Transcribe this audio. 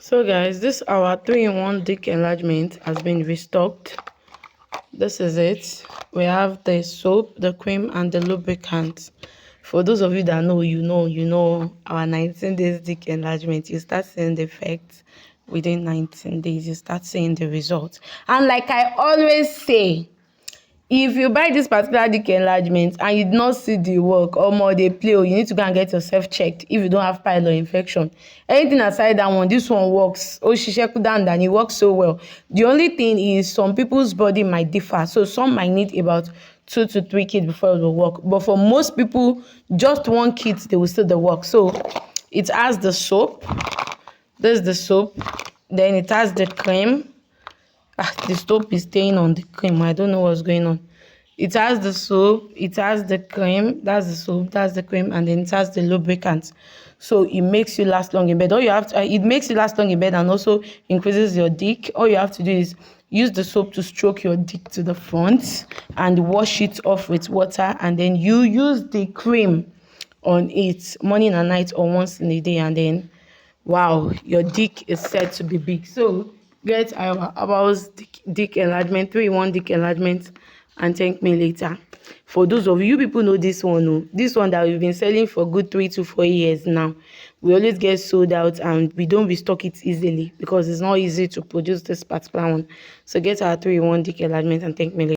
So guys, this our 3-in-1 dick enlargement has been restocked. This is it. We have the soap, the cream, and the lubricant. For those of you that know, you know our 19 days dick enlargement. You start seeing the effects within 19 days. You start seeing the results. And like I always say, if you buy this particular dick enlargement and you did not see the work or more they play, you need to go and get yourself checked if you don't have pylon infection. Anything aside that one, this one works. Oh, shisheku down, and it works so well. The only thing is some people's body might differ, so some might need about 2 to 3 kits before it will work. But for most people, just 1 kit they will still the work. So it has the soap. This is the soap. Then it has the cream. The soap is staying on the cream. I don't know what's going on. It has the soap, it has the cream, that's the soap, that's the cream, and then it has the lubricant. So it makes you last long in bed. All you have to, it makes you last long in bed and also increases your dick. All you have to do is use the soap to stroke your dick to the front and wash it off with water, and then you use the cream on it morning and night or once in a day, and then wow, your dick is set to be big. So get Arewaherbals dick enlargement, 3-in-1 dick enlargement, and thank me later. For those of you people know this one, this one that we've been selling for good 3 to 4 years now. We always get sold out and we don't restock it easily because it's not easy to produce this particular one. So get our 3-in-1 dick enlargement and thank me later.